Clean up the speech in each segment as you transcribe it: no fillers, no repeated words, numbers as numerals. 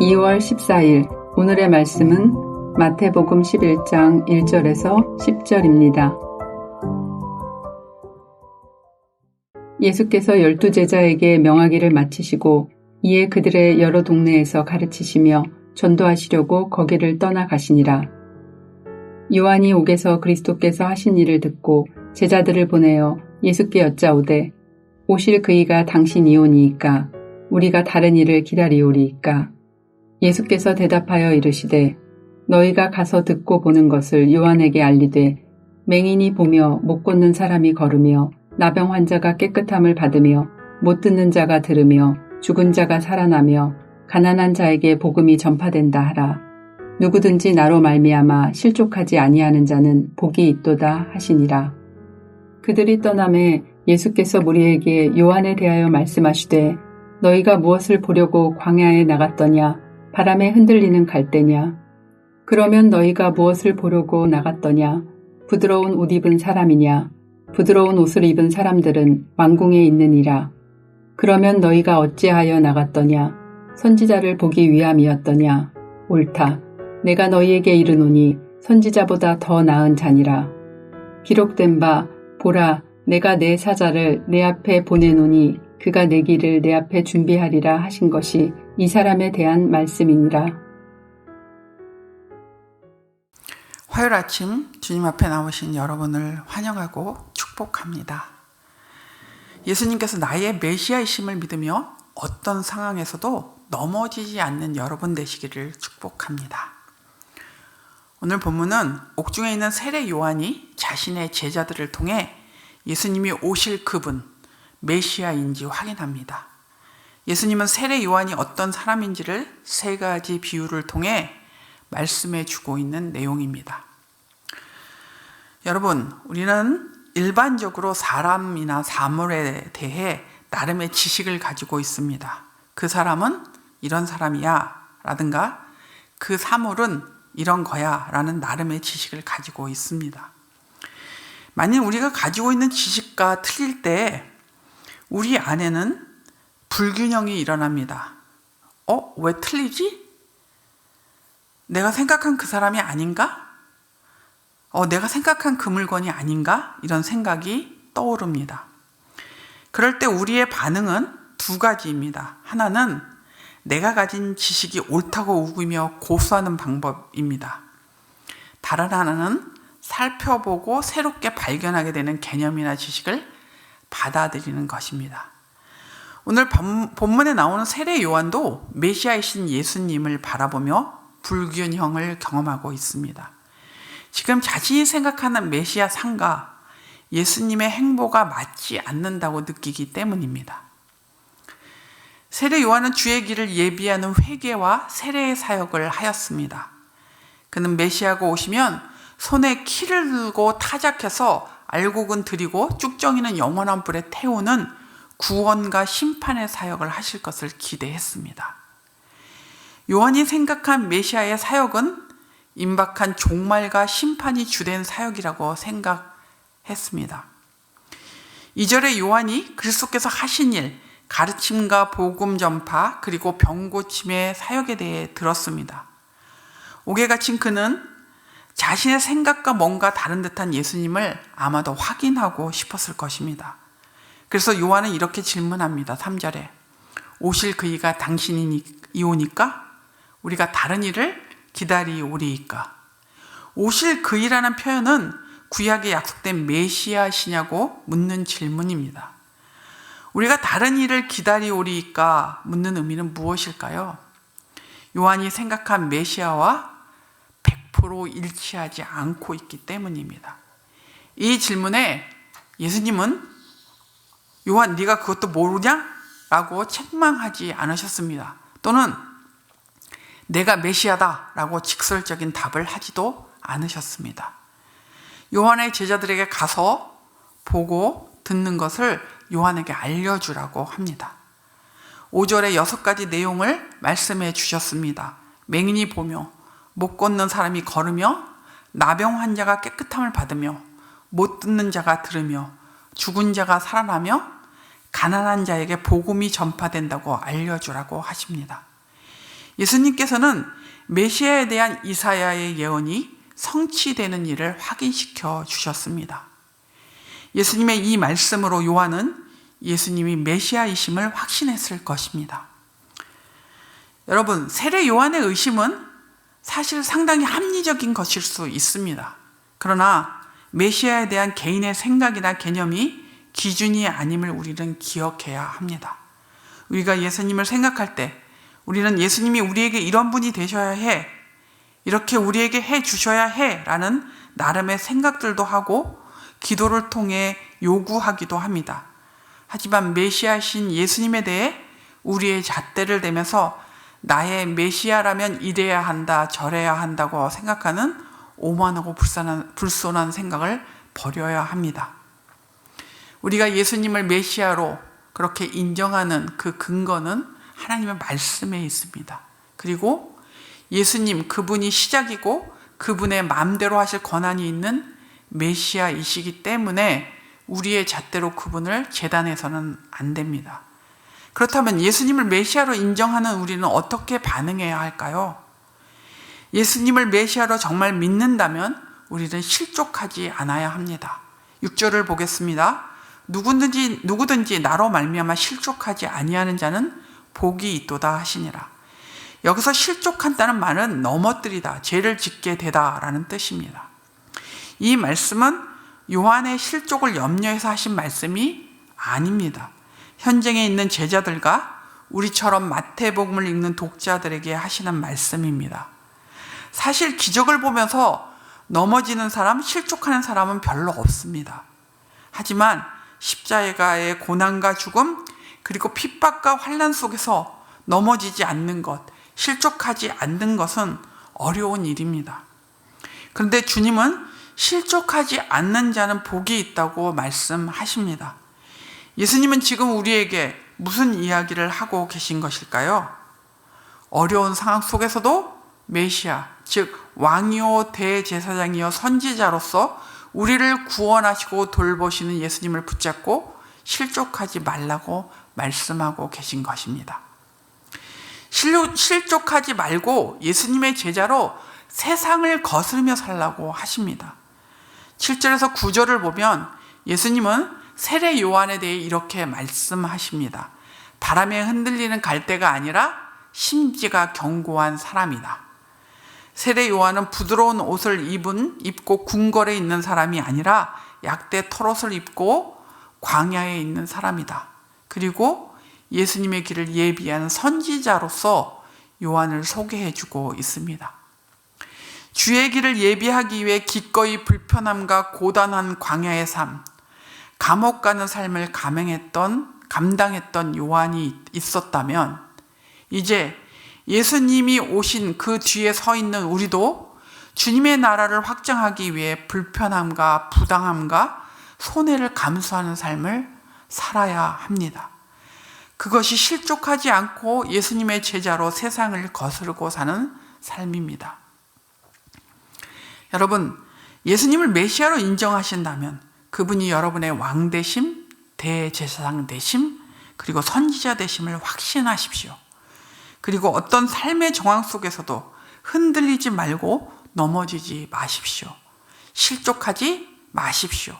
2월 14일 오늘의 말씀은 마태복음 11장 1절에서 10절입니다. 예수께서 12제자에게 명하기를 마치시고 이에 그들의 여러 동네에서 가르치시며 전도하시려고 거기를 떠나가시니라. 요한이 옥에서 그리스도께서 하신 일을 듣고 제자들을 보내어 예수께 여짜오되 오실 그이가 당신이오니이까 우리가 다른 일을 기다리오리이까. 예수께서 대답하여 이르시되 너희가 가서 듣고 보는 것을 요한에게 알리되 맹인이 보며 못 걷는 사람이 걸으며 나병 환자가 깨끗함을 받으며 못 듣는 자가 들으며 죽은 자가 살아나며 가난한 자에게 복음이 전파된다 하라. 누구든지 나로 말미암아 실족하지 아니하는 자는 복이 있도다 하시니라. 그들이 떠나매 예수께서 무리에게 요한에 대하여 말씀하시되 너희가 무엇을 보려고 광야에 나갔더냐? 바람에 흔들리는 갈대냐? 그러면 너희가 무엇을 보려고 나갔더냐? 부드러운 옷 입은 사람이냐? 부드러운 옷을 입은 사람들은 왕궁에 있느니라. 그러면 너희가 어찌하여 나갔더냐? 선지자를 보기 위함이었더냐? 옳다. 내가 너희에게 이르노니 선지자보다 더 나은 자니라. 기록된 바 보라 내가 내 사자를 내 앞에 보내노니 그가 내 길을 내 앞에 준비하리라 하신 것이 이 사람에 대한 말씀이니라. 화요일 아침 주님 앞에 나오신 여러분을 환영하고 축복합니다. 예수님께서 나의 메시아이심을 믿으며 어떤 상황에서도 넘어지지 않는 여러분 되시기를 축복합니다. 오늘 본문은 옥중에 있는 세례 요한이 자신의 제자들을 통해 예수님이 오실 그분, 메시아인지 확인합니다. 예수님은 세례 요한이 어떤 사람인지를 세 가지 비유를 통해 말씀해 주고 있는 내용입니다. 여러분, 우리는 일반적으로 사람이나 사물에 대해 나름의 지식을 가지고 있습니다. 그 사람은 이런 사람이야 라든가 그 사물은 이런 거야 라는 나름의 지식을 가지고 있습니다. 만약 우리가 가지고 있는 지식과 틀릴 때 우리 안에는 불균형이 일어납니다. 왜 틀리지? 내가 생각한 그 사람이 아닌가? 내가 생각한 그 물건이 아닌가? 이런 생각이 떠오릅니다. 그럴 때 우리의 반응은 두 가지입니다. 하나는 내가 가진 지식이 옳다고 우기며 고수하는 방법입니다. 다른 하나는 살펴보고 새롭게 발견하게 되는 개념이나 지식을 받아들이는 것입니다. 오늘 본문에 나오는 세례 요한도 메시아이신 예수님을 바라보며 불균형을 경험하고 있습니다. 지금 자신이 생각하는 메시아 상과 예수님의 행보가 맞지 않는다고 느끼기 때문입니다. 세례 요한은 주의 길을 예비하는 회개와 세례의 사역을 하였습니다. 그는 메시아가 오시면 손에 키를 들고 타작해서 알곡은 드리고 쭉정이는 영원한 불에 태우는 구원과 심판의 사역을 하실 것을 기대했습니다. 요한이 생각한 메시아의 사역은 임박한 종말과 심판이 주된 사역이라고 생각했습니다. 2절에 요한이 그리스도께서 하신 일, 가르침과 복음 전파 그리고 병 고침의 사역에 대해 들었습니다. 옥에 갇힌 그는 자신의 생각과 뭔가 다른 듯한 예수님을 아마도 확인하고 싶었을 것입니다. 그래서 요한은 이렇게 질문합니다. 3절에 오실 그이가 당신이 오니까 우리가 다른 일을 기다리오리이까. 오실 그이라는 표현은 구약에 약속된 메시아시냐고 묻는 질문입니다. 우리가 다른 일을 기다리오리이까 묻는 의미는 무엇일까요? 요한이 생각한 메시아와 100% 일치하지 않고 있기 때문입니다. 이 질문에 예수님은 요한 네가 그것도 모르냐? 라고 책망하지 않으셨습니다. 또는 내가 메시아다 라고 직설적인 답을 하지도 않으셨습니다. 요한의 제자들에게 가서 보고 듣는 것을 요한에게 알려주라고 합니다. 5절에 6가지 내용을 말씀해 주셨습니다. 맹인이 보며, 못 걷는 사람이 걸으며, 나병 환자가 깨끗함을 받으며, 못 듣는 자가 들으며, 죽은 자가 살아나며, 가난한 자에게 복음이 전파된다고 알려주라고 하십니다. 예수님께서는 메시아에 대한 이사야의 예언이 성취되는 일을 확인시켜 주셨습니다. 예수님의 이 말씀으로 요한은 예수님이 메시아이심을 확신했을 것입니다. 여러분, 세례 요한의 의심은 사실 상당히 합리적인 것일 수 있습니다. 그러나 메시아에 대한 개인의 생각이나 개념이 기준이 아님을 우리는 기억해야 합니다. 우리가 예수님을 생각할 때 우리는 예수님이 우리에게 이런 분이 되셔야 해, 이렇게 우리에게 해 주셔야 해 라는 나름의 생각들도 하고 기도를 통해 요구하기도 합니다. 하지만 메시아신 예수님에 대해 우리의 잣대를 대면서 나의 메시아라면 이래야 한다, 저래야 한다고 생각하는 오만하고 불손한 생각을 버려야 합니다. 우리가 예수님을 메시아로 그렇게 인정하는 그 근거는 하나님의 말씀에 있습니다. 그리고 예수님, 그분이 시작이고 그분의 마음대로 하실 권한이 있는 메시아이시기 때문에 우리의 잣대로 그분을 재단해서는 안 됩니다. 그렇다면 예수님을 메시아로 인정하는 우리는 어떻게 반응해야 할까요? 예수님을 메시아로 정말 믿는다면 우리는 실족하지 않아야 합니다. 6절을 보겠습니다. 누구든지 나로 말미암아 실족하지 아니하는 자는 복이 있도다 하시니라. 여기서 실족한다는 말은 넘어뜨리다, 죄를 짓게 되다 라는 뜻입니다. 이 말씀은 요한의 실족을 염려해서 하신 말씀이 아닙니다. 현장에 있는 제자들과 우리처럼 마태복음을 읽는 독자들에게 하시는 말씀입니다. 사실 기적을 보면서 넘어지는 사람, 실족하는 사람은 별로 없습니다. 하지만 십자가의 고난과 죽음, 그리고 핍박과 환난 속에서 넘어지지 않는 것, 실족하지 않는 것은 어려운 일입니다. 그런데 주님은 실족하지 않는 자는 복이 있다고 말씀하십니다. 예수님은 지금 우리에게 무슨 이야기를 하고 계신 것일까요? 어려운 상황 속에서도 메시아, 즉 왕이요 대제사장이요 선지자로서 우리를 구원하시고 돌보시는 예수님을 붙잡고 실족하지 말라고 말씀하고 계신 것입니다. 실족하지 말고 예수님의 제자로 세상을 거스르며 살라고 하십니다. 7절에서 9절을 보면 예수님은 세례 요한에 대해 이렇게 말씀하십니다. 바람에 흔들리는 갈대가 아니라 심지가 견고한 사람이다. 세례 요한은 부드러운 옷을 입고 궁궐에 있는 사람이 아니라 약대 털옷을 입고 광야에 있는 사람이다. 그리고 예수님의 길을 예비하는 선지자로서 요한을 소개해주고 있습니다. 주의 길을 예비하기 위해 기꺼이 불편함과 고단한 광야의 삶, 감옥 가는 삶을 감당했던 요한이 있었다면 이제 예수님이 오신 그 뒤에 서 있는 우리도 주님의 나라를 확장하기 위해 불편함과 부당함과 손해를 감수하는 삶을 살아야 합니다. 그것이 실족하지 않고 예수님의 제자로 세상을 거스르고 사는 삶입니다. 여러분, 예수님을 메시아로 인정하신다면 그분이 여러분의 왕 되심, 대제사장 되심, 그리고 선지자 되심을 확신하십시오. 그리고 어떤 삶의 정황 속에서도 흔들리지 말고 넘어지지 마십시오. 실족하지 마십시오.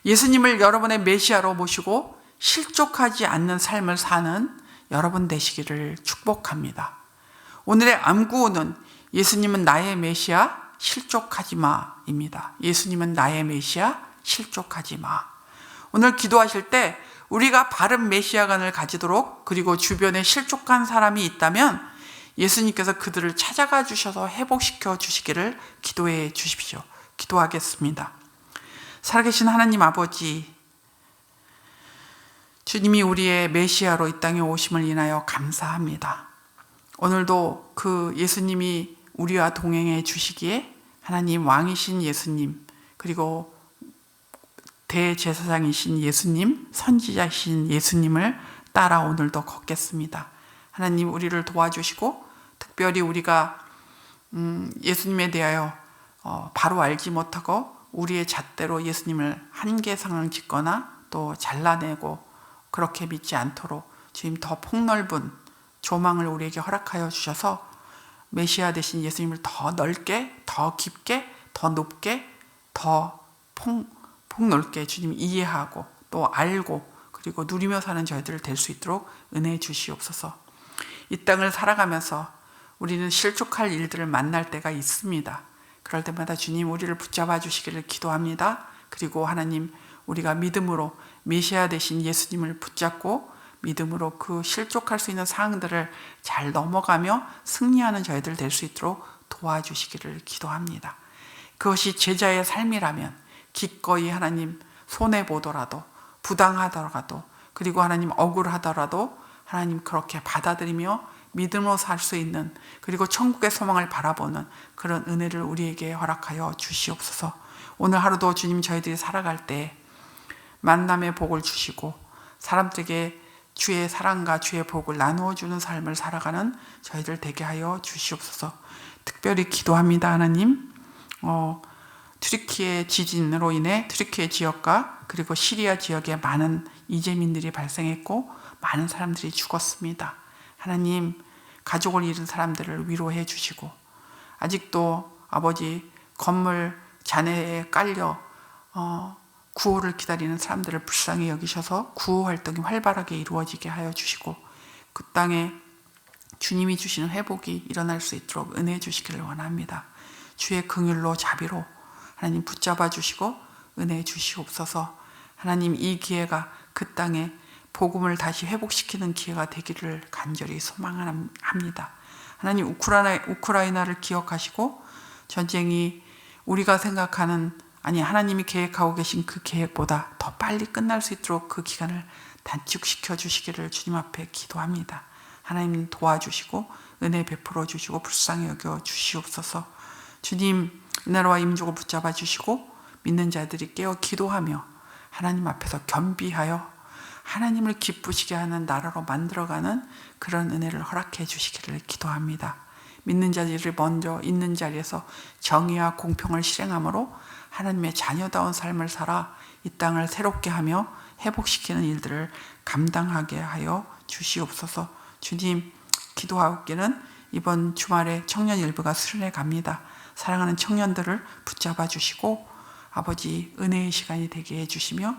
예수님을 여러분의 메시아로 모시고 실족하지 않는 삶을 사는 여러분 되시기를 축복합니다. 오늘의 암구호는 예수님은 나의 메시아, 실족하지 마입니다. 예수님은 나의 메시아, 실족하지 마. 오늘 기도하실 때 우리가 바른 메시아관을 가지도록, 그리고 주변에 실족한 사람이 있다면 예수님께서 그들을 찾아가 주셔서 회복시켜 주시기를 기도해 주십시오. 기도하겠습니다. 살아계신 하나님 아버지, 주님이 우리의 메시아로 이 땅에 오심을 인하여 감사합니다. 오늘도 그 예수님이 우리와 동행해 주시기에 하나님 왕이신 예수님, 그리고 대제사장이신 예수님, 선지자이신 예수님을 따라 오늘도 걷겠습니다. 하나님 우리를 도와주시고 특별히 우리가 예수님에 대하여 바로 알지 못하고 우리의 잣대로 예수님을 한계상을 짓거나 또 잘라내고 그렇게 믿지 않도록 주님 더 폭넓은 조망을 우리에게 허락하여 주셔서 메시아 되신 예수님을 더 넓게, 더 깊게, 더 높게, 더 폭넓게 주님 이해하고 또 알고 그리고 누리며 사는 저희들 될 수 있도록 은혜해 주시옵소서. 이 땅을 살아가면서 우리는 실족할 일들을 만날 때가 있습니다. 그럴 때마다 주님 우리를 붙잡아 주시기를 기도합니다. 그리고 하나님 우리가 믿음으로 메시아 되신 예수님을 붙잡고 믿음으로 그 실족할 수 있는 상황들을 잘 넘어가며 승리하는 저희들 될 수 있도록 도와주시기를 기도합니다. 그것이 제자의 삶이라면 기꺼이 하나님 손해보더라도 부당하더라도 그리고 하나님 억울하더라도 하나님 그렇게 받아들이며 믿음으로 살 수 있는, 그리고 천국의 소망을 바라보는 그런 은혜를 우리에게 허락하여 주시옵소서. 오늘 하루도 주님 저희들이 살아갈 때 만남의 복을 주시고 사람들에게 주의 사랑과 주의 복을 나누어 주는 삶을 살아가는 저희들 되게 하여 주시옵소서. 특별히 기도합니다. 하나님, 튀르키예 지진으로 인해 튀르키예 지역과 그리고 시리아 지역에 많은 이재민들이 발생했고 많은 사람들이 죽었습니다. 하나님, 가족을 잃은 사람들을 위로해 주시고 아직도 아버지 건물 잔해에 깔려 구호를 기다리는 사람들을 불쌍히 여기셔서 구호 활동이 활발하게 이루어지게 하여 주시고 그 땅에 주님이 주시는 회복이 일어날 수 있도록 은혜해 주시기를 원합니다. 주의 긍휼로 자비로 하나님 붙잡아 주시고 은혜해 주시옵소서. 하나님 이 기회가 그 땅에 복음을 다시 회복시키는 기회가 되기를 간절히 소망합니다. 하나님 우크라이나를 기억하시고 전쟁이 우리가 생각하는 아니 하나님이 계획하고 계신 그 계획보다 더 빨리 끝날 수 있도록 그 기간을 단축시켜 주시기를 주님 앞에 기도합니다. 하나님 도와주시고 은혜 베풀어 주시고 불쌍히 여겨 주시옵소서. 주님 나라와 임족을 붙잡아 주시고 믿는 자들이 깨어 기도하며 하나님 앞에서 겸비하여 하나님을 기쁘시게 하는 나라로 만들어가는 그런 은혜를 허락해 주시기를 기도합니다. 믿는 자들이 먼저 있는 자리에서 정의와 공평을 실행함으로 하나님의 자녀다운 삶을 살아 이 땅을 새롭게 하며 회복시키는 일들을 감당하게 하여 주시옵소서. 주님, 기도하기는 이번 주말에 청년 일부가 수련회 갑니다. 사랑하는 청년들을 붙잡아 주시고 아버지 은혜의 시간이 되게 해주시며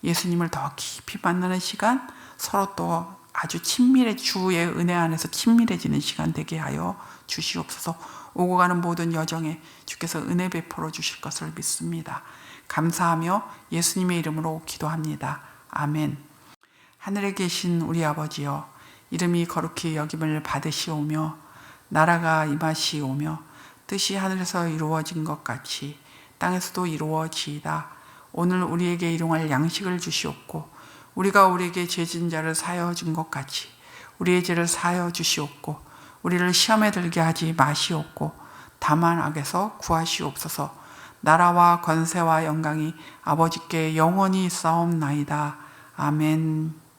예수님을 더 깊이 만나는 시간, 서로 또 아주 친밀해 주의 은혜 안에서 친밀해지는 시간 되게 하여 주시옵소서. 오고 가는 모든 여정에 주께서 은혜 베풀어 주실 것을 믿습니다. 감사하며 예수님의 이름으로 기도합니다. 아멘. 하늘에 계신 우리 아버지여, 이름이 거룩히 여김을 받으시오며 나라가 임하시오며 뜻이 하늘에서 이루어진 것 같이 땅에서도 이루어지이다. 오늘 우리에게 일용할 양식을 주시옵고 우리가 우리에게 죄진 자를 사하여 준 것 같이 우리의 죄를 사하여 주시옵고 우리를 시험에 들게 하지 마시옵고 다만 악에서 구하시옵소서. 나라와 권세와 영광이 아버지께 영원히 싸움나이다. 아멘.